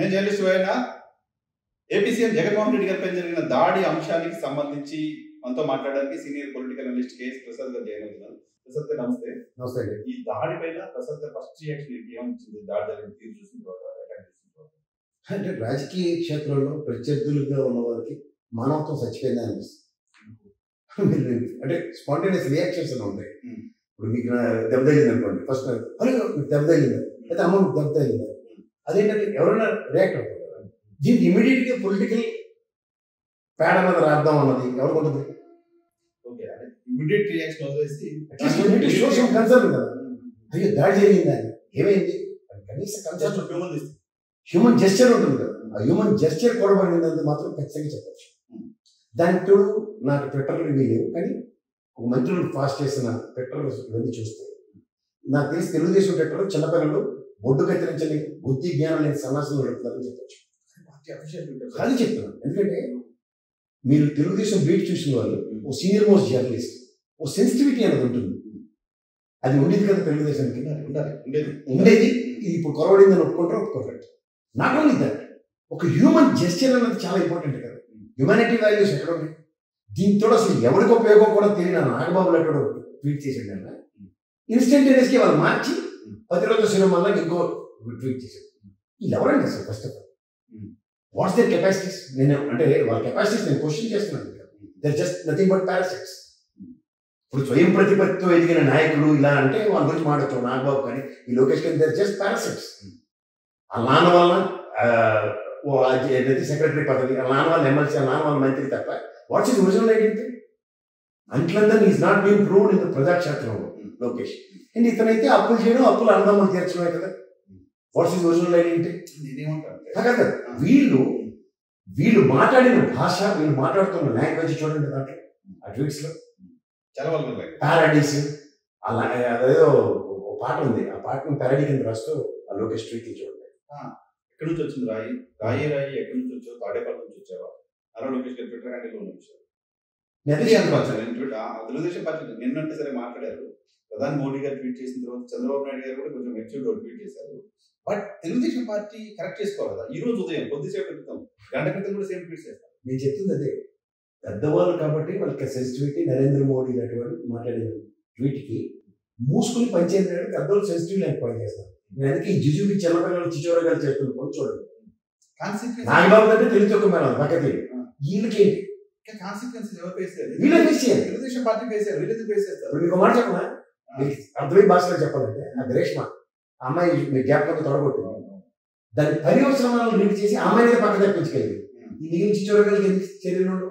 నేను జర్నలిస్ట్ అయినా AP CM Jaganmohan Reddy గారిపై జరిగిన దాడి అంశానికి సంబంధించి మనతో మాట్లాడడానికి senior political analyst KS Prasad గారు జాయిన్ అవుతున్నారు. ప్రసాద్ గారు నమస్తే. నమస్తే. ఈ దాడి పైన ప్రసాద్ గారు ఫస్ట్ రియాక్షన్ ఏమనిచ్చింది? దాడి జరిగిన తీరు చూసిన తర్వాత, అటాక్ చేసిన తర్వాత? అంటే రాజకీయ క్షేత్రంలో ప్రత్యర్థులుగా ఉన్న వారికి మానవత్వం చచ్చిపోయింది అనిపిస్తుంది. అంటే స్పాంటేనియస్ రియాక్షన్స్ అని ఉంటాయి. ఇప్పుడు మీకు దెబ్బ తగిలింది అనుకోండి, ఫస్ట్ అరే మీకు దెబ్బ తగిలిందా, అయితే అమ్మ మీకు దెబ్బ తగిలిందా, అదేంటంటే ఎవరైనా రియాక్ట్ అవుతారు. దీనికి ఇమీడియట్గా పొలిటికల్ ప్యాడ్ అన్నది రాద్దాం అన్నది ఎవరికి ఉంటుంది? ఓకే, అంటే ఇమీడియట్ రియాక్షన్ వదిలేసి కన్సర్న్ కదా, అయ్యో దాడి జరిగిందా, ఏమైంది, కనీస కన్సర్న్ హ్యూమన్ జెస్చర్ ఉంటుంది కదా, ఆ హ్యూమన్ జెస్చర్ కూడా పడినందుకు మాత్రం ఖచ్చితంగా చెప్పచ్చు. దానికి తోడు నాకు ట్విట్టర్లు ఇవి లేవు, కానీ ఒక మంత్రులు పాస్ చేసిన ట్విట్టర్లు ఇవన్నీ చూస్తే నాకు తెలిసి తెలుగుదేశం ట్విట్టర్లో చిన్నపిల్లలు బొడ్డు కత్తిరించని బుద్ధి జ్ఞానం లేని సన్నాసులు నడుపుతారని చెప్పచ్చు. అది చెప్తున్నాను, ఎందుకంటే మీరు తెలుగుదేశం బీట్ చూసిన వాళ్ళు ఓ సీనియర్ మోస్ట్ జర్నలిస్ట్, ఓ సెన్సిటివిటీ అనేది ఉంటుంది. అది ఉండేది కదా తెలుగుదేశానికి, ఉండేది. ఇది ఇప్పుడు కొరవడిందని ఒప్పుకుంటారు. నాట్ ఓన్లీ దట్, ఒక హ్యూమన్ జెస్చర్ అనేది చాలా ఇంపార్టెంట్ కదా. హ్యుమానిటీ వాల్యూస్ ఎక్కడ ఉన్నాయి? దీంతో అసలు ఎవరికి ఉపయోగం కూడా తెలియదు. నాగబాబు లాంటి ట్వీట్ చేసాడు అన్న, ఇన్స్టంటేనియస్గా వాళ్ళు మార్చి 10 రోజుల సినిమాలో ఇంకో ట్వీట్ చేశాడు. వీళ్ళు ఎవరండి అసలు? First of all what's their capacities? నేను అంటే వాళ్ళ కెపాసిటీస్ నేను క్వశ్చన్ చేస్తున్నాను. They're just nothing but parasites. ఇప్పుడు స్వయం ప్రతిపత్తితో ఎదిగిన నాయకులు ఇలా అంటే వాళ్ళ గురించి మాట్లాడుతాం, నాగబాబు కానీ ఈ లోకేష్ కానీ, దర్ జస్ట్ పారాసిట్స్. ఆ నాన్న వల్ల ఏదైతే సెక్రటరీ పదవి, ఆ నాన్న వాళ్ళ ఎమ్మెల్సీ, ఆ నాన్న వాళ్ళ మంత్రి తప్ప వాట్స్ ఇస్ ఒరిజినల్ ఐడెంటిటీ? అంట్లందన్ is not being proved in the ప్రజాక్షేత్రంలో లోకేష్. అండ్ ఇతనైతే అప్పులు చేయడం, అప్పులు అన్నదమ్ములు తీర్చడమే కదా. What's is original identity? కదా. వీళ్ళు మాట్లాడిన భాష, వీళ్ళు మాట్లాడుతున్న లాంగ్వేజ్ చూడండి. దాంట్లో ఆ ట్వీట్స్ లో పారాడీస్, అలా అదేదో పాట ఉంది, ఆ పాటను పారాడీ కింద రాస్తూ ఆ లోకేష్ ట్వీట్లు చూడండి. ఎక్కడి నుంచి వచ్చింది రాయి రాయి రాయి ఎక్కడి నుంచి వచ్చావు, తాడేపల్లి నుంచి వచ్చావా? అలా లోకేష్ గారు ట్విట్టర్ హ్యాండిల్లో వచ్చారు. తెలుగుదేశం పార్టీ నిన్నంటే సరే మాట్లాడారు. ప్రధాని మోడీ గారు ట్వీట్ చేసిన తర్వాత చంద్రబాబు నాయుడు గారు కూడా కొంచెం మెచ్యూర్డ్ ట్వీట్ చేశారు. బట్ తెలుగుదేశం పార్టీ కరెక్ట్ చేసుకోవాలి కదా. ఈ రోజు ఉదయం కొద్దిసేపు క్రితం, గంట క్రితం కూడా సేమ్ ట్వీట్ చేస్తారు. నేను చెప్తుంది అదే, పెద్దవాళ్ళు కాబట్టి వాళ్ళకి సెన్సిటివిటీ. నరేంద్ర మోడీ అటువంటి మాట్లాడిన ట్వీట్కి మూసుకుని పనిచేయడం పెద్దవాళ్ళు సెన్సిటివ్ లేక పని చేస్తారు. నేను అందుకే ఈ జిజుబి చిన్నపిల్లలు చిచోరగాలు చేస్తున్న చూడండి. నాగబాబు అంటే తెలిసి ఒక మేడం పక్కకి వీళ్ళకేంటి కాన్సిక్వెన్సెస్ ఎవరు ఫేస్ చేయాలి? వీళ్ళే ఫేస్ చేయాలి. తెలుగుదేశం పార్టీ ఫేస్ చేయాలి, వీళ్ళకి ఫేస్ చేస్తారు. ఇప్పుడు మీకు మాట చెప్పనా, అర్థమయ్యే భాషలో చెప్పాలంటే, ఆ గ్రేష్మ అమ్మాయి మీ జ్ఞాపకంతో తొడగొట్టింది, దాని పర్యవసనాలను రీడ్ చేసి అమ్మాయిని పక్క తెప్పించగలిగింది. ఈ మిగిలిన చిచోరగాలకి ఎందుకు చర్యలు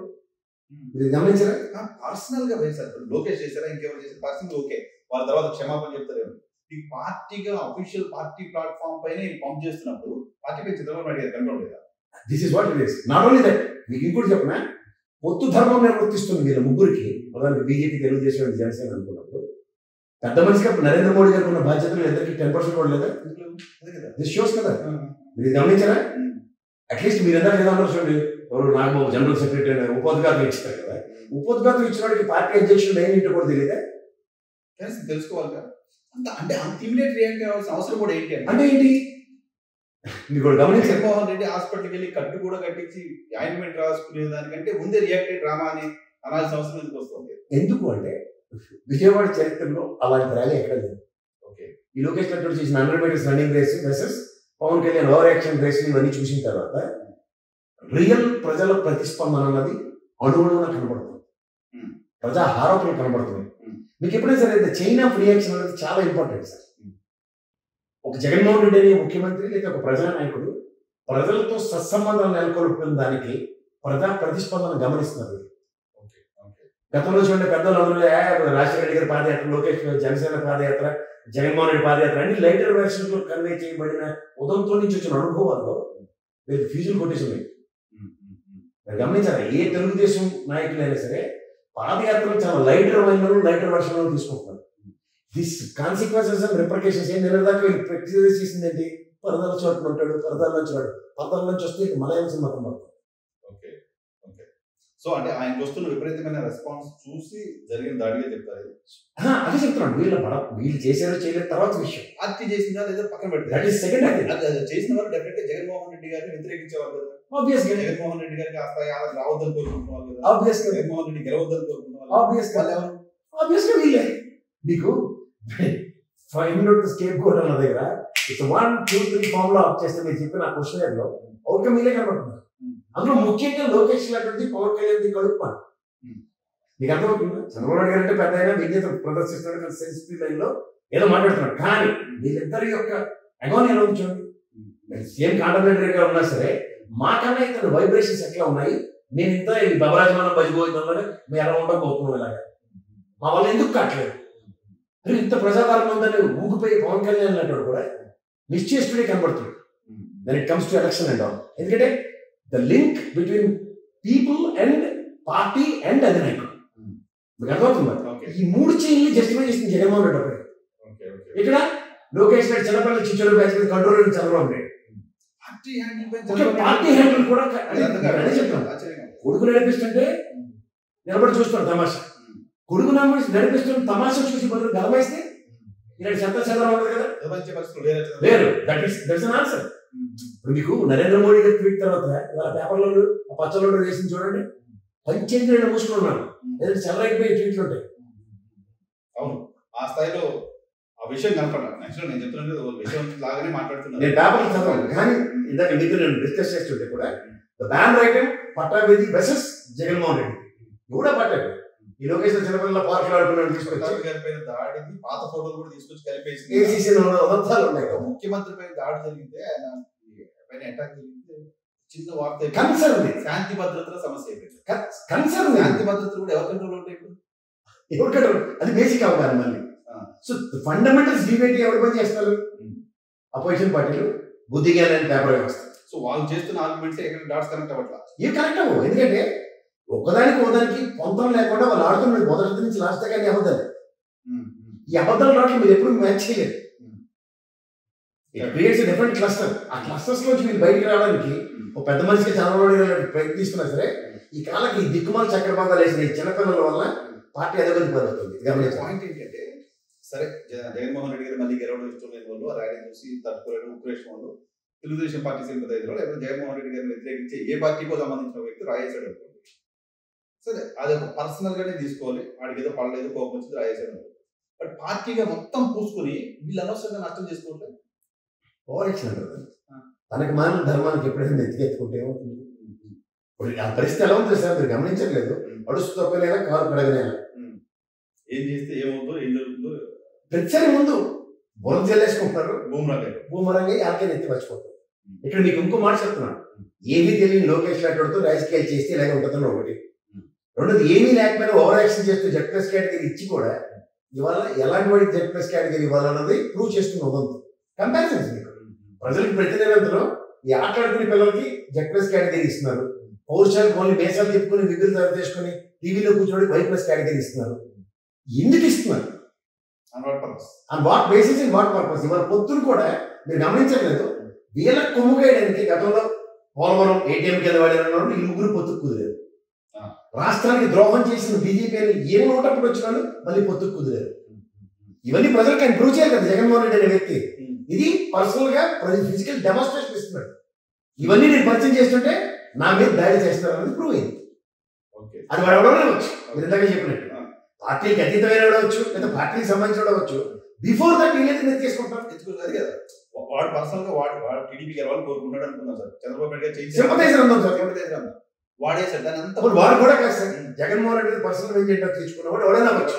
మీరు గమనించారా? పర్సనల్ గా వేశారు. లోకేష్ చేశారా, ఇంకెవరు చేశారు పర్సనల్, ఓకే, వాళ్ళ తర్వాత క్షమాపణ చెప్తారేమో. ఈ పార్టీగా అఫీషియల్ పార్టీ ప్లాట్ఫామ్ పైన పంప్ చేస్తున్నప్పుడు పార్టీపై చంద్రబాబు నాయుడు గారు కంట్రోల్ లేదా? This is what it is. Not only that, మీకు ఇంకోటి చెప్పనా, పొత్తు ధర్మం నిర్వర్తిస్తుంది వీళ్ళ ముగ్గురికి. ఉదాహరణకి బీజేపీ, తెలుగుదేశం, జనసేన అనుకున్నప్పుడు పెద్ద మనిషిగా నరేంద్ర మోడీ గారికి ఉన్న బాధ్యతలు ఇద్దరికి 10% కూడా లేదా? దిస్ షోస్ కదా. మీరు గమనించారా? అట్లీస్ట్ మీరు ఎంత ఏదన్నా చూడండి, ఎవరు నాగబాబు జనరల్ సెక్రటరీ ఉపోద్ఘాతం ఇచ్చారు కదా. ఉపోద్ఘాతం ఇచ్చిన వాడికి పార్టీ అధ్యక్షుడు ఏం ఇంటి కూడా తెలియదా? తెలుసుకోవాలి కదా. అంటే అంత ఇమీడియట్ రియాక్ట్ అవ్వాల్సిన అవసరం కూడా ఏంటి అంటే ఏంటి మీకు గమనించి, జగన్మోహన్ రెడ్డి హాస్పిటల్కి వెళ్ళి కట్టు కూడా కట్టించి ఆయింట్మెంట్ రాసుకునే దానికంటే ముందే రియాక్టెడ్ డ్రామా అని అనాల్సిన అవసరం ఎందుకు వస్తుంది? ఎందుకు అంటే విజయవాడ చరిత్రలో అలాంటి ర్యాలీ ఎక్కడ లేదు. ఓకే, ఈ లోకేష్ కట్టూరు చేసిన 100 metres running race versus Pavan Kalyan over action race ఇవన్నీ చూసిన తర్వాత రియల్ ప్రజల ప్రతిస్పందన అన్నది అణువున కనబడుతుంది, ప్రజా హారతులు కనబడుతుంది. మీకు ఎప్పుడైనా సరే చైన్ ఆఫ్ రియాక్షన్ అనేది చాలా ఇంపార్టెంట్ సార్. ఒక జగన్మోహన్ రెడ్డి అనే ముఖ్యమంత్రి లేదా ఒక ప్రజా నాయకుడు ప్రజలతో సత్సంబంధాలు నెలకొల్పుకున్న దానికి ప్రజా ప్రతిస్పందన గమనిస్తున్నారు. గతంలో చూడండి, పెద్దలు అందరూ రాజశేఖర రెడ్డి గారి పాదయాత్ర, లోకేష్ జనసేన పాదయాత్ర, జగన్మోహన్ రెడ్డి పాదయాత్ర అన్ని లైటర్ వెర్షన్స్ లో కన్వే చేయబడిన ఉదంతో నుంచి వచ్చిన అనుభవాల్లో వీళ్ళు ఫీజులు కొట్టేసి ఉన్నాయి. గమనించారా? ఏ తెలుగుదేశం నాయకులైనా సరే పాదయాత్రలు చాలా లైటర్ వైన్లో లైటర్ వెర్షన్లో తీసుకుంటున్నారు. దిస్ కాన్సిక్వెన్సెస్ అండ్ రిప్రికేషన్స్ ఏం నిన్నదాకా ప్రాక్టీస్ చేసింది ఏంటి? పరదాల చోట్ల ఉంటాడు, పరదాల నుంచి వస్తే మలయాళం సినిమా కనబడుతుంది. Okay okay. సో అంటే ఆయనకు వస్తున్న విపరీతమైన రెస్పాన్స్ చూసి జరిగిన దాడిగా చెప్తారు. అదే చెప్తున్నాను, వీళ్ళు చేశారో చేయలేదు తర్వాత విషయం. పార్టీ చేసిందా లేదా పక్కన పెడతారు. That is second. అది చేసిన వాళ్ళు డెఫినెట్ గా జగన్మోహన్ రెడ్డి గారిని వ్యతిరేకించేవాళ్ళు కదా. ఆబ్వియస్గా జగన్మోహన్ రెడ్డి గారికి ఆ స్థాయి రావద్దని కోరుకుంటున్నారు కదా. ఆబ్వియస్గా జగన్మోహన్ రెడ్డి గెలవద్దని కోరుకుంటున్నారు. ఆబ్వియస్గా వీళ్ళే. మీకు 5 minutes స్కేప్ కోడ్ అన్న దగ్గర ఇట్స్ 1 2 3 ఫార్ములా ఆఫ్ చేస్తే మీరు చెప్పిన క్వశ్చన్ లో అవుట్కమ్ వీళ్ళే కనబడుతున్నారు. అందులో ముఖ్యంగా లోకేష్ లాంటి పవన్ కళ్యాణ్ కడుపుమాట. మీకు అర్థమవుతుంది, చంద్రబాబు నాయుడు గారు అంటే పెద్ద అయినా విజ్ఞత ప్రదర్శిస్తున్నాడు, సెన్సిటివ్ లైన్ లో ఏదో మాట్లాడుతున్నాడు. కానీ వీళ్ళిద్దరి యొక్క అగోని ఎలా ఉంచండి, సేమ్ కాంటెంపరీ గా ఉన్నా సరే మాకన్నా ఇతను వైబ్రేషన్స్ ఎట్లా ఉన్నాయి, నేను ఇంత బబరాజమానం బజిపోతుందని మేము ఎలా ఉండకపోతున్నాం, ఇలాగా మా వల్ల ఎందుకు కావట్లేదు, ఇంత ప్రజాదరణ ఉందని ఊగిపోయి పవన్ కళ్యాణ్ అంటాడు కూడా నిశ్చేష్టుడే కనబడుతుంది when it comes to election and all. ఎందుకంటే the link between people and party and అధినాయకుడు మీకు అర్థమవుతుంది. ఈ 3 చైన్లు జస్టిఫై చేసింది జగన్మోహన్ రెడ్డి అప్పుడు. ఇక్కడ లోకేష్ రెడ్డి చిన్నపిల్లలు చిచ్చోడు బ్యాచ్ మీద control Chandrababu Naidu party handle కూడా అదే చెప్తాను. కొడుకు నడిపిస్తుంటే నిలబడి చూస్తాడు తమాషా, కొడుకు నడిపిస్తున్న తమాషా చూసి బదులు గలమైస్తే ఇలాంటి చెత్త ఉండదు కదా, లేరు. That is an answer. ఇప్పుడు మీకు నరేంద్ర మోడీ గారి ట్వీట్ తర్వాత ఇలా పేపర్లో పచ్చలో వేసింది చూడండి, పంచేంద్ర మూసుకున్నాను లేదంటే చల్లరైపోయి ట్వీట్లు ఉంటాయి. అవును, ఆ స్థాయిలో ఆ విషయం కనపడాలి. యాక్చువల్ నేను చెప్తున్నాను విషయం లాగానే మాట్లాడుతున్నాను. నేను పేపర్లు చదవాలి, కానీ ఇందాక మీతో నేను డిస్కస్ చేస్తుంటే కూడా ద బ్యాన్ రైటమ్ పట్టాభిది వెసెస్ జగన్మోహన్ రెడ్డి కూడా పట్టాడు. ఈ లోకేష్ చిన్నపిల్లల పార్కులు ఆడుకున్నాడు తీసుకొచ్చి గారి పైన దాడికి పాత ఫోటోలు కూడా తీసుకొచ్చి కలిపేసి అబద్ధాలు ఉన్నాయి. ముఖ్యమంత్రి పైన దాడి జరిగితే, ఆయన పైన అటాక్ జరిగితే చిన్న వార్త కన్సర్న్ శాంతి భద్రతల సమస్య అయిపోయింది. కన్సర్న్ శాంతి భద్రతలు కూడా ఎవరి కంట్రోల్ ఉంటాయి ఇప్పుడు? ఎవరి కంట్రోల్? అది బేసిక్ అవగాహన. మళ్ళీ సో ఫండమెంటల్స్ డిబేట్ ఎవరు పని చేస్తారు? అపోజిషన్ పార్టీలు బుద్ధి జ్ఞానాన్ని పేపర్ వ్యవస్థ. సో వాళ్ళు చేస్తున్న ఆర్గ్యుమెంట్స్ ఎక్కడ డాట్స్ కనెక్ట్ అవ్వట్లా. ఏం కనెక్ట్ అవ్వవు, ఎందుకంటే ఒకదానికి పొంతం లేకుండా వాళ్ళు ఆడుతున్నారు మొదటి నుంచి లాస్ట్ దాకా అబద్ధాలు. ఈ అబద్ధాలు రావట్లు మీరు ఎప్పుడు మ్యాచ్ చేయలేదు. It creates different cluster. ఆ క్లస్టర్స్ నుంచి మీరు బయటికి రావడానికి ఒక పెద్ద మనిషికి చంద్రబాబు ప్రయత్నిస్తున్నా సరే ఈ కాలకి ఈ దిక్కుమాల చక్రపాతాలు వేసిన ఈ చిన్నపిల్లల వల్ల పార్టీ అదొకటి పడుతుంది. పాయింట్ ఏంటంటే, సరే జగన్మోహన్ రెడ్డి గారు మళ్ళీ గెలవడం ఇష్టం లేని వాళ్ళు, ర్యాలీ చూసి తట్టుకోలేని ఉక్రేషన్ వాళ్ళు, తెలుగుదేశం పార్టీ సింపథైజర్ లేకపోతే జగన్మోహన్ రెడ్డి గారిని వ్యతిరేకించే ఏ పార్టీకో సంబంధించిన వ్యక్తి రాయేశాడు అనుకోండి, సరే అది ఒక పర్సనల్ గానే తీసుకోవాలి, వాడికి ఏదో పడలేదు కోపం వచ్చింది రాయేశాడు. బట్ పార్టీగా మొత్తం పూసుకుని వీళ్ళు అనవసరంగా నష్టం చేసుకుంటే ఓవరాక్షన్ అంటారు. తనకి మాన ధర్మానికి ఎప్పుడైనా ఎత్తుకెత్తుకుంటే ఏమవుతుంది? ఇప్పుడు ఆ పరిస్థితి ఎలా ఉంటుంది సార్, మీరు గమనించట్లేదు. అడుస్తూ తొక్కలేదా కారు కడగలేదా, ఏం చేస్తే ఏమవుతుందో ఏం జరుగుతుందో ప్రతిసారి ముందు బుర్ర జల్లేసుకుంటున్నారు. భూమరంగా ఆకే ఎత్తి మర్చిపోతారు. ఇక్కడ మీకు ఇంకో మాట చెప్తున్నాను, ఏమీ తెలియని లోకేష్ లాంటి రాజకీయాలు చేస్తే ఇలాగే ఉంటుందని ఒకటి. రెండోది, ఏమీ లేకపోయినా ఓవర్ యాక్షన్ చేస్తూ జెడ్ ప్లస్ కేటగిరీ ఇచ్చి కూడా ఇవాళ ఎలాంటి వాడికి జెడ్ ప్లస్ కేటగిరీ ఇవ్వాలన్నది ప్రూవ్ చేస్తున్న ఉదంతం. కంపారిజన్స్ మీకు ప్రజలకు ప్రతి నిరంతరం ఈ ఆటలాడుకునే పిల్లలకి జెడ్ ప్లస్ కేటగిరీ ఇస్తున్నారు, పౌరుషాలకు ఓన్లీ మేసాలు తిప్పుకొని విగులు తయారు చేసుకుని టీవీలో కూర్చోడి వై ప్లస్ కేటగిరీ ఇస్తున్నారు. ఎందుకు ఇస్తున్నారు? On what basis in what purpose? ఇవాళ పొత్తులు కూడా మీరు గమనించట్లేదు. వీళ్ళకి కొమ్ముగేయడానికి గతంలో పోలవరం ఏటీఎం కింద వాడిన ఈ ముగ్గురు పొత్తుకు కుదిరారు. రాష్ట్రానికి ద్రోహం చేసిన బీజేపీ అని ఏం నోటప్పుడు వచ్చినాడు మళ్ళీ పొత్తుకు కుదిరారు. ఇవన్నీ ప్రజలకు ఆయన ప్రూవ్ చేయాలి కదా జగన్మోహన్ రెడ్డి అనే వ్యక్తి. ఇది పర్సనల్ గా ఫిజికల్ డెమాన్స్ట్రేషన్ ఇస్తున్నాడు. ఇవన్నీ నేను పరిచయం చేస్తుంటే నా మీద దాడి చేస్తున్నారు అనేది ప్రూవ్ అయింది. అది వాడు ఎవడవచ్చు, మీరు ఇందాక చెప్పినట్టు పార్టీకి అతీతమైన వాడవచ్చు లేదా పార్టీకి సంబంధించిన వాడవచ్చు. బిఫోర్ దట్ వీళ్ళైతే నెత్తికేసుకుంటారు. తెచ్చుకోలేదు కదా వాడు పర్సనల్ గా వాడు టీడీపీ గెలవాలని కోరుకున్నాడు అనుకున్నాం సార్. చంద్రబాబు నాయుడు గారు సింపథైజర్ అందాం సార్, సింపథైజర్ అందాం వాడేసారు. దాని అంతా వాడు కూడా కాదు సార్, జగన్మోహన్ రెడ్డి పర్సనల్ వెంజెంట్ తెచ్చుకున్నవాడు ఎవడైనా వచ్చు.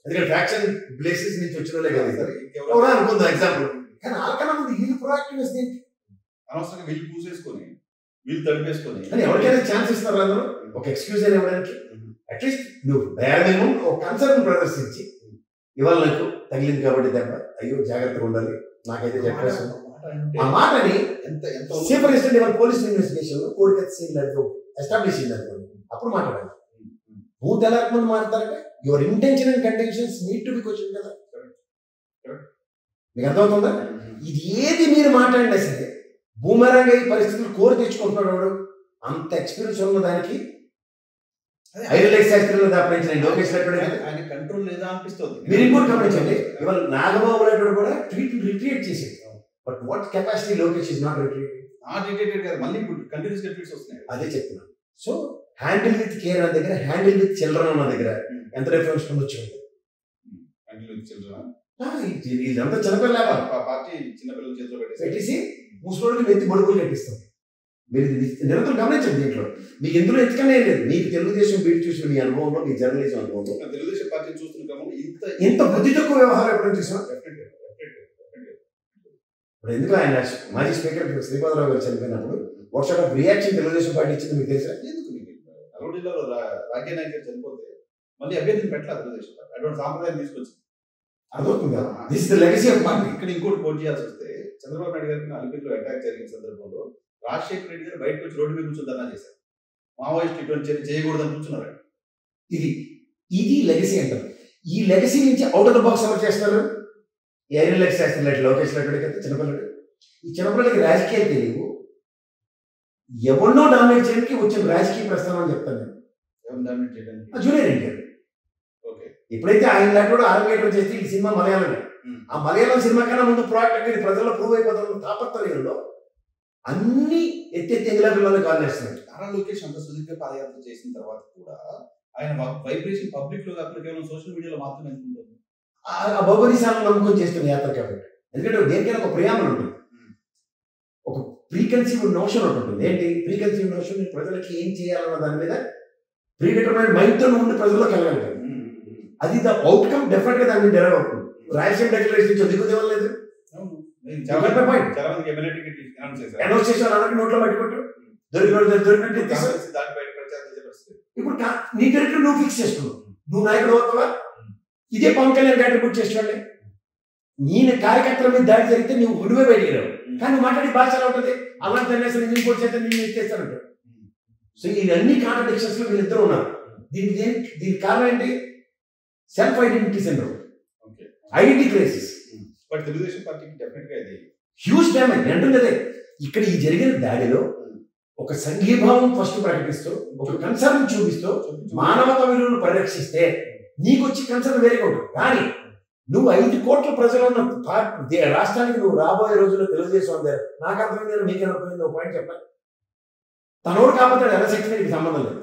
ఎందుకంటే ఫ్యాక్షన్ ప్లేసెస్ నుంచి వచ్చిన వాళ్ళే కదా సార్, ఎవరైనా అనుకుందాం ఎగ్జాంపుల్. కానీ వాళ్ళకన్నా ముందు వీళ్ళు ప్రొయాక్టివ్నెస్ ఏంటి? అనవసరంగా వీళ్ళు పూసేసుకొని వీళ్ళు తడిపేసుకొని అని ఎవరికైనా ఛాన్స్ ఇస్తారు అందరూ ఒక ఎక్స్క్యూజ్ అని ఇవ్వడానికి. అట్లీస్ట్ నువ్వు దయామేమో ఒక కన్సర్న్ ప్రదర్శించి ఇవాళ నాకు తగిలింది కాబట్టి దెబ్బ, అయ్యో జాగ్రత్తగా ఉండాలి నాకైతే చెప్పేసి ఆ మాటని సేఫర్ ఇన్స్టెంట్ ఇవాళ పోలీస్ ఇన్వెస్టిగేషన్ లో కోడి కత్తి సీన్ ఎస్టాబ్లిష్ అయింది అనుకోండి, అప్పుడు మాట్లాడాలి. నువ్వు తెలక ముందు మాట్లాడతారంటే your intention and contentions need to be question కదా. మీకు అర్థమవుతుందా? ఇది ఏది మీరు మాట్లాడినా సరే భూమరంగా ఈ పరిస్థితులు కోరి తెచ్చుకుంటున్నాడు వాడు. అంత ఎక్స్పీరియన్స్ ఉన్న దానికి ఐరన్ శాస్త్రంలో దాపించిన లోకేష్ ఆయన కంట్రోల్ లేదా అనిపిస్తుంది. మీరు ఇంకోటి గమనించండి, ఇవాళ నాగబాబు లాంటి కూడా రిట్రీట్ చేసేది. But what capacity Lokesh is not retreated కాదు, మళ్ళీ ఇప్పుడు కంటిన్యూస్ ట్వీట్స్ వస్తున్నాయి. అదే చెప్తున్నాను. సో హ్యాండిల్ విత్ కేర్ అన్న దగ్గర, హ్యాండిల్ విత్ చిల్డ్రన్ అన్న దగ్గర ఎంత డిఫరెన్స్ ఉండొచ్చు. హ్యాండిల్ విత్ చిల్డ్రన్ ఇదంతా చిన్నపిల్ల పార్టీ చిన్నపిల్లల చేతిలో పెట్టేసి ముసలోడికి నెత్తి బడుగులు కట్టిస్తాం. మీరు నిరంతరం గమనించండి. దీంట్లో మీకు ఎందులో ఎత్తుకనే లేదు. మీకు తెలుగుదేశం బీట్ చూసిన మీ అనుభవంలో, మీ జర్నలిజం అనుభవంలో తెలుగుదేశం పార్టీ చూస్తున్న ఇంత బుద్ధి తక్కువ వ్యవహారం ఎప్పుడైనా చూసాం. ఇప్పుడు ఎందుకు ఆయన మాజీ స్పీకర్ శ్రీపాదరావు గారు చనిపోయినప్పుడు WhatsApp of reaction Telugu Desam party ఇచ్చింది మీకు తెలుసా? ఎందుకు నల్గొండ జిల్లాలో రాజ్య నాయకులు చనిపోతే మళ్ళీ అభ్యర్థిని పెట్టలేదు తెలుగుదేశం పార్టీ. అటువంటి సాంప్రదాయం తీసుకొచ్చింది. అర్థమవుతుంది కదా, this is the legacy of party. ఇక్కడ ఇంకోటి పోటీ చేయాల్సి వస్తే చంద్రబాబు నాయుడు గారికి అలిపిరిలో అటాక్ జరిగిన సందర్భంలో రాజశేఖర రెడ్డి గారు బయటకు వచ్చి రోడ్డు మీద కూర్చొని ధర్నా చేశారు. మావోయిస్ట్ ఇటువంటి చర్య చేయకూడదని కూర్చున్నారు. ఇది లెగసీ అంటారు. ఈ లెగసీ నుంచి అవుట్ ఆఫ్ ద బాక్స్ ఎవరు చేస్తారు? ఈ ఐరన్ లెగ్స్ చేస్తున్నట్టు లోకేష్ లాంటి చిన్నపిల్లడు. ఈ చిన్నపిల్లలకి రాజకీయాలు తెలియవు. ఎవరినో డామినేట్ చేయడానికి వచ్చిన రాజకీయ ప్రస్థానం అని చెప్తాను నేను. ఎవరు డామినేట్ చేయడానికి? జూనియర్ ఎన్టీఆర్. ఎప్పుడైతే ఆయన లాంటి కూడా ఆరంగేట్రం చేస్తే ఈ సినిమా మలయాళమే. ఆ మలయాళం సినిమా కన్నా ముందు ప్రోడక్ట్ ఇది ప్రజల్లో ప్రూవ్ అయిపోతున్న తాపత్రయంలో అన్ని ఎత్తి ఎంగిలా పిల్లలు కాల్ చేస్తున్నాడు. నారా లోకేష్ అంత సుదీర్ఘ పాదయాత్ర చేసిన తర్వాత కూడా ఆయన వైబ్రేషన్ పబ్లిక్ లో కాకుండా కేవలం సోషల్ మీడియాలో మాత్రమే ఎందుకుంటుంది? ఆ బొబ్బరిశాలను నమ్ముకొని చేస్తున్న యాత్ర కాబట్టి. ఎందుకంటే దేనికైనా ఒక ప్రియామలు ఉంటుంది, ఒక ప్రీకన్సీవ్డ్ నోషన్ ఉంటుంది. ఏంటి ప్రీకన్సీవ్డ్ నోషన్? ప్రజలకి ఏం చేయాలన్న దాని మీద ప్రీడిటర్మైన్డ్ మైండ్తో ఉండి ప్రజల్లోకి వెళ్ళగలుగుతారు. అది ద అవుట్కమ్ డెఫినెట్ గా దాన్ని డెరైవ్ అవుతుంది. రాయలసీమ డిక్లరేషన్ నుంచి దిగుదేవం లేదు. అనౌన్స్ చేసి అందరికి నోట్లో పట్టుకుంటారు. దొరికినట్టు ఇప్పుడు నీ టెరిటరీ నువ్వు ఫిక్స్ చేసుకున్నావు. నువ్వు నాయకుడు అవుతావా? ఇదే పవన్ కళ్యాణ్ కాంట్రిబ్యూట్ చేసుకోండి. నేను కార్యకర్తల మీద దాడి జరిగితే నువ్వు విడివే బయటికి రావు, కానీ నువ్వు మాట్లాడి భాష ఎలా ఉంటుంది? అలాంటి ధన్యవాదాలు నేను ఇంకోటి చేస్తే నేను ఎత్తేస్తానంటాడు. సో ఇవన్నీ కాంట్రడిక్షన్స్ లో వీళ్ళిద్దరు ఉన్నారు. దీనికి కారణం ఏంటి? Self identity syndrome, identity crisis. But Telugu Desam పార్టీకి డెఫినెట్ గా ఇది హ్యూజ్ డ్యామేజ్. అంటున్నదే ఇక్కడ ఈ జరిగిన దాడిలో ఒక సంఘీభావం ఫస్ట్ ప్రకటిస్తూ, ఒక కన్సర్న్ చూపిస్తూ, మానవతా విలువను పరిరక్షిస్తే నీకు వచ్చి కన్సర్న్ వేరే ఉంటుంది. కానీ నువ్వు 5 కోట్ల ప్రజలు ఉన్న రాష్ట్రానికి నువ్వు రాబోయే రోజుల్లో తెలుగుదేశం అందారు. నాకు అర్థమైంది, మీకేం అర్థమైంది? ఒక పాయింట్ చెప్పాలి. తనోడు కాకపోతే ఎలసెక్షన్ నీకు సంబంధం లేదు.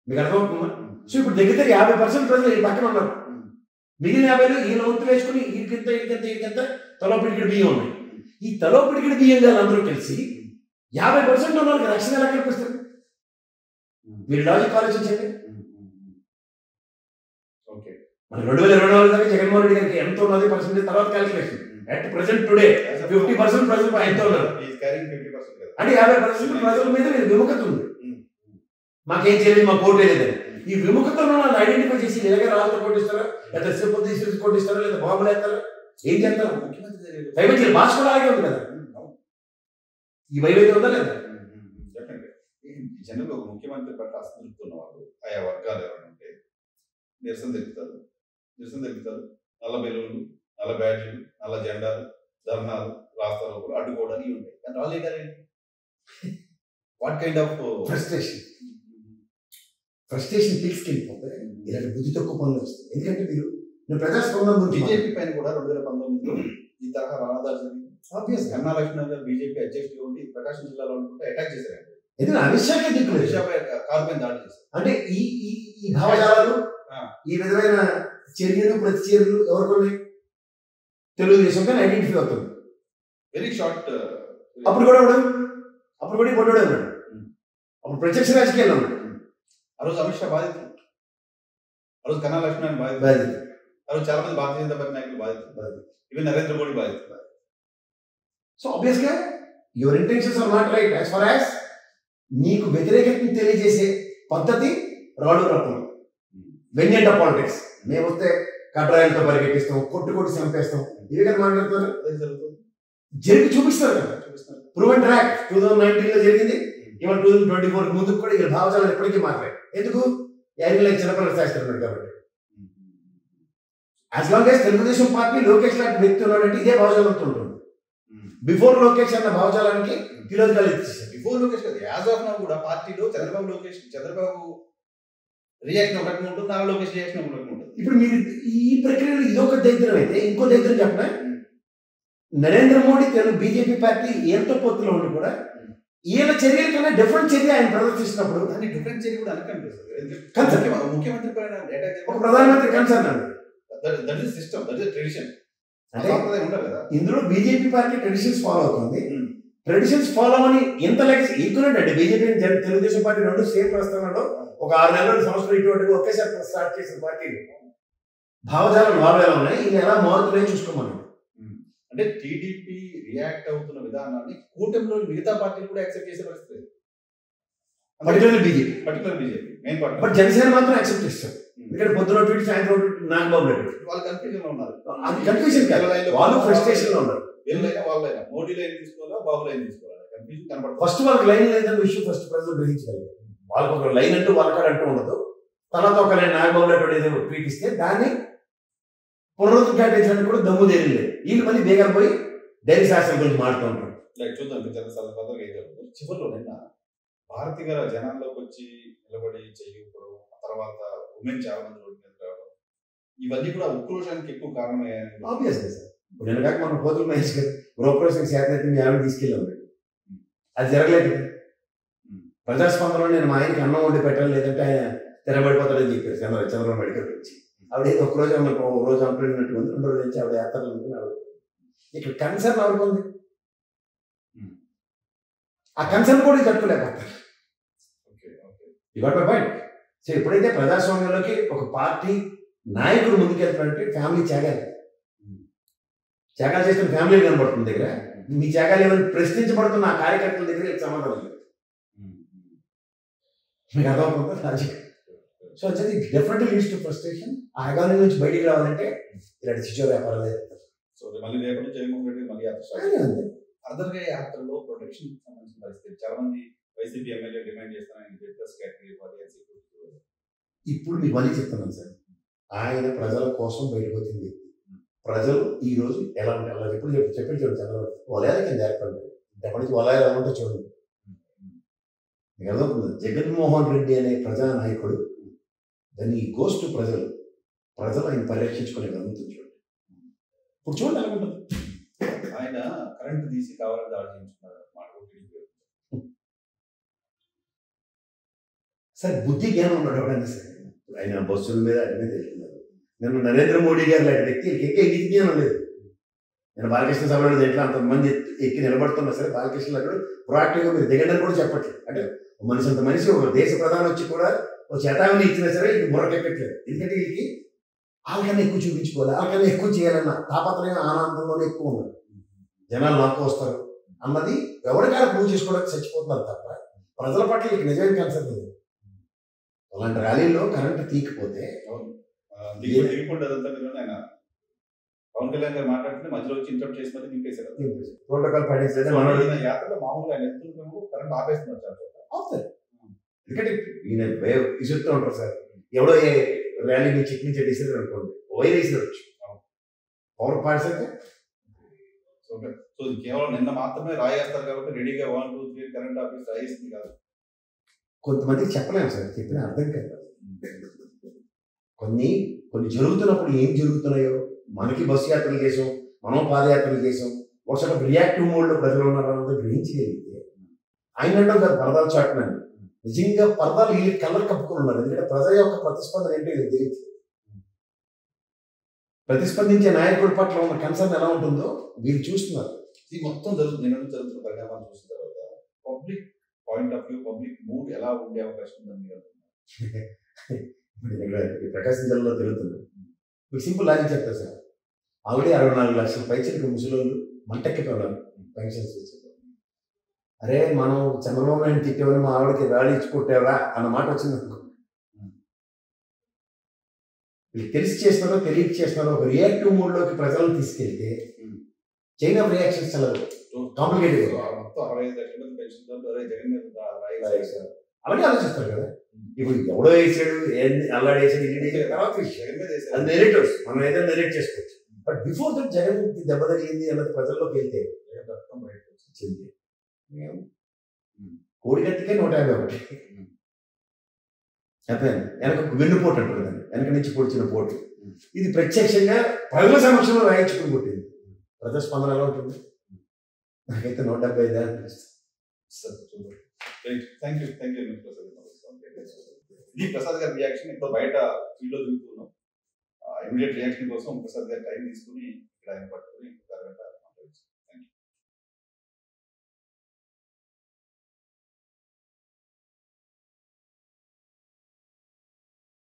మీకు అర్థమవుతుందా? సో ఇప్పుడు దగ్గర 50% ప్రజలు ఈ పక్కన ఉన్నారు. మిగిలిన 50 ఈయన వంతు వేసుకుని ఈయనకింత తలో పిడికిడి బియ్యం ఉన్నాయి. ఈ తలో పిడికిడి బియ్యం గారు అందరూ కలిసి 50% ఉన్న వాళ్ళకి రక్షణ ఎలా కల్పిస్తారు? మీరు లాజిక్ ఆలోచించండి. మన 2024 దాకా జగన్మోహన్ రెడ్డి గారికి ఎంత ఉన్నది పర్సెంటేజ్ తర్వాత క్యాల్కులేషన్. అట్ ప్రెసెంట్ టుడే 50% ప్రజలు ఎంత ఉన్నారు అంటే 50% ప్రజల మీద మీరు విముఖత ఉంది. మాకేం చేయలేదు, మాకు ఓటే లేదని. ఈ విముఖతను ఐడెంటిఫై చేసి ఇలాగే రాళ్ళతో కొట్టిస్తారా, లేదా సింపుల్ తీసుకొచ్చి కొట్టిస్తారా, లేదా బాంబులు వేస్తారా, ఏం చేస్తారు? ముఖ్యమంత్రి భాష కూడా అలాగే ఉంది కదా. ఈ వైవిధ్యం ఉందా లేదా? జనంలో ఒక ముఖ్యమంత్రి పట్ల అసంతృప్తి ఉన్న వాళ్ళు ఆయా వర్గాలు ఎవరైనా ఉంటే నిరసన తెలుపుతారు. నల్ల బెలూన్లు, నల్ల బ్యాడ్జీలు, నల్ల జెండాలు, ధర్నాలు, రాస్తారోకులు, అడ్డుకోవడానికి ఉంటాయి. కానీ రాలేదండి. వాట్ కైండ్ ఆఫ్ ఫ్రస్ట్రేషన్ పీక్స్కి వెళ్ళిపోతే ఇలాంటి బుద్ధి తక్కువ పనులు వస్తాయి. ఎందుకంటే నేను ప్రజాస్వామ్యం గురించి బీజేపీ పైన కూడా 2019లో ఈ తరహా రావడాలు జరిగింది. ఆబ్వియస్ కన్నా లక్ష్మణ్ గారు బీజేపీ అధ్యక్షుడిగా ఉండి ప్రకాశం జిల్లాలో ఉంటుంటే అటాక్ చేశారు. ఎందుకంటే అమిత్ షాకే దిక్కు అమిత్ షా కారు పైన దాడి చేశారు. అంటే ఈ భావజాలాలు, ఈ విధమైన చర్యలు, ప్రతిచర్యలు ఎవరికొన్నాయి? తెలుగుదేశం కానీ ఐడెంటిఫై అవుతుంది. Very short. అప్పుడు కూడా ఇప్పుడు ఉన్నాడు. అప్పుడు ప్రత్యక్ష రాజకీయాల్లో ఉన్నాడు. ఆ రోజు అమిత్ షా బాధితులు, ఆ రోజు కన్నా లక్ష్మణ్ బాధితులు, ఆ రోజు చాలా మంది భారతీయ జనతా పార్టీ నాయకులు బాధితులు, ఈవెన్ నరేంద్ర మోడీ బాధితులు. సో ఆబ్వియస్ గా your intentions are not right as far as నీకు వ్యతిరేకతను తెలియజేసే పద్ధతి రాడు రత్నం వెన్యంట పాలిటిక్స్. మేము వస్తే కట్రాయలతో పరిగెట్టిస్తాం, కొట్టు చంపేస్తాం, ఇవి కదా మాట్లాడుతున్నారు. జరిగి చూపిస్తారు కదా, ప్రూవ్ అండ్ ట్రాక్. 2019లో జరిగింది, ఇవాళ 2024 ముందుకు కూడా ఇక్కడ భావజాలను ఎప్పటికీ మాట్లాడారు. ఎందుకు? లైక్ చిన్నపిల్లల శాస్త్రం ఉన్నాడు కాబట్టి. As long as Telugu Desam party Lokesh లాంటి వ్యక్తి ఉన్నాడంటే ఇదే భావజాలంతో ఉంటుంది. బిఫోర్ లోకేష్ అన్న భావజాలానికి తిలోదకాలు ఇచ్చేసారు. బిఫోర్ లోకేష్ కాదు, యాజ్ ఆఫ్ నౌ కూడా పార్టీలో చంద్రబాబు రియాక్షన్ ఒకటి ఉంటుంది, నారా లోకేష్ రియాక్షన్ ఒకటి ఉంటుంది. ఇప్పుడు మీరు ఈ ప్రక్రియలో ఇదొక దగ్గర అయితే ఇంకో దగ్గర చెప్పనా, నరేంద్ర మోడీ తెలుగు బీజేపీ పార్టీ ఎంతో పొత్తులో ఉండి కూడా ఈయన చర్యల కన్నా డిఫరెంట్ చర్య ఆయన ప్రదర్శిస్తున్నప్పుడు దాన్ని డిఫరెంట్ చర్య కూడా అనకనిపిస్తుంది. కన్సర్న్ ముఖ్యమంత్రి పైన అటాక్ ఒక ప్రధానమంత్రి కన్సర్న్ అండి. That is system, that is tradition. అంటే సాంప్రదాయం ఉండాలి కదా. ఇందులో బీజేపీ పార్టీ ట్రెడిషన్స్ ఫాలో అవుతుంది. ట్రెడిషన్స్ ఫాలో అని ఇంత లెక్క ఈక్వలెంట్ అండి. బీజేపీ తెలుగుదేశం పార్టీ రెండు సేమ్ ప్రస్థానంలో ఒక 6 నెలలు సంవత్సరం ఇటువంటి ఒకేసారి స్టార్ట్ చేసిన పార్టీలు భావజాలం వాళ్ళు ఎలా ఉన్నాయి, ఇది ఎలా మారుతున్నాయో చూసుకోమని. అంటే టీడీపీ రియాక్ట్ అవుతున్న విధానాన్ని కూటమిలో మిగతా పార్టీలు కూడా యాక్సెప్ట్ చేసే పరిస్థితి, particular BJP main party. But Janasena మాత్రం యాక్సెప్ట్ చేస్తారు. ఎందుకంటే పొద్దున ట్వీట్ సాయంత్రం నాగబాబు నాయుడు వాళ్ళు కన్ఫ్యూజన్ లో ఉన్నారు. అది కన్ఫ్యూజన్ కాదు, వాళ్ళు ఫ్రస్ట్రేషన్ లో ఉన్నారు. వీళ్ళైనా వాళ్ళైనా మోడీ లైన్ తీసుకోవాలా, బాబు లైన్ తీసుకోవాలా, కన్ఫ్యూజన్ కనబడుతుంది. ఫస్ట్ వాళ్ళకి లైన్ లేదని విషయం ఫస్ట్ ప్రజలు గ్రహించగలరు. వాళ్ళకి ఒక లైన్ అంటూ వాళ్ళకాడ అంటూ ఉండదు. తర్వాత ఒక లైన్ నాగబాబు నాయుడు ఏదో ట్వీట్ ఇస్తే దాన్ని పునరుద్ఘాటించడానికి కూడా దమ్ము తెలియలేదు. వీళ్ళు మళ్ళీ బేగాలు పోయి డైరీ శాస్త్రం గురించి మాడుతూ ఉంటారు. చూద్దాం చివరిలో నిన్న భారతి గారు జనాల్లోకి వచ్చి నిలబడి చెయ్యడం, తర్వాత ఉమెన్ చాలా మంది రోడ్డు మీద రావడం, ఇవన్నీ కూడా ఉక్రోషానికి ఎక్కువ కారణమయ్యాయని. ఆబ్వియస్గా సార్, ఇప్పుడు నిన్న కాక మన పోతుల మహేష్ గారు గృహప్రవేశం శాఖ మీ ఆవిడ తీసుకెళ్ళాం, అది జరగలేదు. ప్రజాస్పందనలో నేను మా ఆయనకి అన్నం వండి పెట్టాలి, లేదంటే ఆయన తిరగబడిపోతాడని చెప్పారు చంద్రబాబు నాయుడు గారి గురించి. ఆవిడ ఒక రోజు మనకు ఒక రోజు అంటున్నట్టు ఉంది, 2 రోజుల నుంచి ఆవిడ యాత్రలు అనుకుని ఆవిడ ఇక్కడ కన్సర్న్ ఆవిడకు ఉంది. ఆ కన్సర్న్ కూడా కట్టుకోలేకపోతారు. ఇవాళ పాయింట్. సో ఎప్పుడైతే ప్రజాస్వామ్యంలోకి ఒక పార్టీ నాయకుడు ముందుకెళ్తాడంటే ఫ్యామిలీ త్యాగాలి, త్యాగాలు చేస్తున్న ఫ్యామిలీ కనబడుతుంది దగ్గర. మీ త్యాగాలు ఏమైనా ప్రశ్నించబడుతున్న ఆ కార్యకర్తల దగ్గర సమాధానం లేదు. మీకు అర్థమవుతుందా రాజకీయ? సో వచ్చేది డెఫినెట్లీ లీడ్స్ టు ఫ్రస్ట్రేషన్. ఆ అగాలి నుంచి బయటికి రావాలంటే ఇలాంటి చిచ్చో వ్యాపారాలు లేదు. సో మళ్ళీ రేపటి జగన్మోహన్ రెడ్డి మళ్ళీ అంతే. అదర్గా యాత్రలో ప్రొటెక్షన్ సంబంధించిన పరిస్థితి చాలా మంది వైసీపీ ఎమ్మెల్యే డిమాండ్ చేస్తారని ఇప్పుడు మీకు మళ్ళీ చెప్తున్నాను సార్, ఆయన ప్రజల కోసం బయటకు వచ్చిన వ్యక్తి. ప్రజలు ఈ రోజు ఎలా ఉంటారు, అలా ఎప్పుడు చెప్పి చూడండి, చంద్రబాబు వలయాలకి జాగ్రత్త ఎప్పటి నుంచి వలయాలు ఎలా ఉంటే చూడండి. మీకు అర్థమవుతుంది. జగన్మోహన్ రెడ్డి అనే ప్రజానాయకుడు దాన్ని గోస్ టు ప్రజలు ఆయన పరిరక్షించుకునే గమనించండి. చూడండి ఇప్పుడు చూడండి ఎలా ఉంటుంది. ఆయన కరెంట్ తీసి కావాలని దాడి చేయించుకున్నారు సార్. బుద్ధి జ్ఞానం ఉన్నాడు ఎవడన్నా సరే. ఆయన బస్సుల మీద అన్నీ తెలుస్తున్నారు. నేను నరేంద్ర మోడీ గారు లాంటి వ్యక్తి ఎక్కే ఇది జ్ఞానం లేదు. నేను బాలకృష్ణ సభలో ఎట్లా అంతమంది ఎక్కి నిలబడుతున్నా సరే, బాలకృష్ణ గారు ప్రొయాక్టివ్గా మీరు దిగండి కూడా చెప్పట్లేదు. అంటే మనిషి అంత మనిషి ఒక దేశ ప్రధాని వచ్చి కూడా ఒక చేతావని ఇచ్చినా సరే ఇది మొరకెక్కట్లేదు. ఎందుకంటే వీళ్ళకి వాళ్ళకన్నా ఎక్కువ చూపించుకోవాలి, వాళ్ళకన్నా ఎక్కువ చేయాలన్న తాపత్రయం ఆనందంలోనే ఎక్కువ ఉన్నారు. జనాలు నాకు వస్తారు అన్నది ఎవరికైనా ప్రూవ్ చేసుకోవడానికి చచ్చిపోతున్నారు తప్ప ప్రజల పట్ల ఇక నిజమైన కన్సర్న్ లేదు. అలాంటి ర్యాలీలో కరెంట్ తీయకపోతే ఆయన పవన్ కళ్యాణ్ గారు మాట్లాడుతుంటే మధ్యలో వచ్చి ఇంటర్ప్ట్ చేసి మరి దింపేశారు. ప్రోటోకాల్ పాటించలేదు. యాత్రలో మామూలుగా ఆయన ఎత్తున్నప్పుడు కరెంట్ ఆపేస్తున్నారు. ఎందుకంటే ఈయన విసురుతూ ఉంటారు సార్. ఎవడో ర్యాలీ నుంచి ఇటు నుంచి డిసైడ్ అనుకోండి, వైర్ వేసినచ్చు పవర్ పాయింట్స్ అయితే. సో కేవలం నిన్న మాత్రమే రాయేస్తారు కాబట్టి రెడీగా 1, 2, 3 కరెంట్ ఆఫీస్ రాయేసింది కాదు. కొంతమందికి చెప్పలేము సార్, చెప్పిన అర్థం కాదు. కొన్ని జరుగుతున్నప్పుడు ఏం జరుగుతున్నాయో మనకి బస్సు యాత్రలు చేసాం, మనం పాదయాత్రలు చేసాం, ఒకసారి రియాక్టివ్ మోడ్లో ప్రజలు ఉన్నారన్నది గ్రహించగలిగితే ఆయన అంటే సార్ పరదాలు చాటున్నాను. నిజంగా పరదాలు వీళ్ళు కలర్ కప్పుకుని ఉన్నారు. ఎందుకంటే ప్రజల యొక్క ప్రతిస్పందన ఏంటో వీళ్ళకి తెలియదు. ప్రతిస్పందించే నాయకుడి పట్ల ఉన్న కన్సర్న్ ఎలా ఉంటుందో వీళ్ళు చూస్తున్నారు. ఇది మొత్తం జరుగుతున్న పరిణామాలు చూసిన తర్వాత public point of view, public mood ఎలా ఉండే అవకాశం ఉందని మీరు ప్రకాశం జిల్లాలో తిరుగుతుంది. మీకు సింపుల్ లాజిక్ చెప్తారు సార్. ఆల్రెడీ 64 లక్షల పైచలకు ముసలోళ్ళు మంటెక్కిపోయినారు పెన్షన్స్ ఇచ్చారు. అరే మనం చంద్రబాబు నాయుడు తిట్టేవని మా ఆవిడకి రాడి ఇచ్చి కొట్టావా అన్న మాట వచ్చింది అనుకో. వీళ్ళు తెలిసి చేస్తున్నారో తెలియక చేస్తున్నారో ఒక రియాక్టివ్ మోడ్లోకి ప్రజలను తీసుకెళ్తే చైన్ ఆఫ్ రియాక్షన్స్ చాలా కాంప్లికేటెడ్. అవన్నీ ఆలోచిస్తారు కదా. ఇప్పుడు ఎవడో వేసాడు, అల్లాడు వేసాడు, ఇల్లు వేసాడు, తర్వాత అది నెరేటివ్స్ మనం ఏదైనా నెరేట్ చేసుకోవచ్చు. బట్ బిఫోర్ దట్ జగన్ దెబ్బ తగిలింది అన్నది ప్రజల్లోకి వెళ్తే వచ్చింది. కోడిగత్తికే 151. అర్థమైంది, వెనక వెన్నుపోటు అంటారు దాన్ని, వెనక నుంచి పొడిచిన పోటు. ఇది ప్రత్యక్షంగా ప్రజల సమక్షంలో రాయించుకుని కొట్టింది. ప్రజాస్పందన ఎలా ఉంటుంది? నాకైతే 175 అనిపిస్తుంది. ఇది ప్రసాద్ గారి రియాక్షన్. ఇప్పుడు బయట ఫీల్డ్ లో తిరుగుతున్నాం, ఇమీడియట్ రియాక్షన్ కోసం ప్రసాద్ గారి టైం తీసుకుని ఇక్కడ ఆయన పట్టుకుని 1 గంట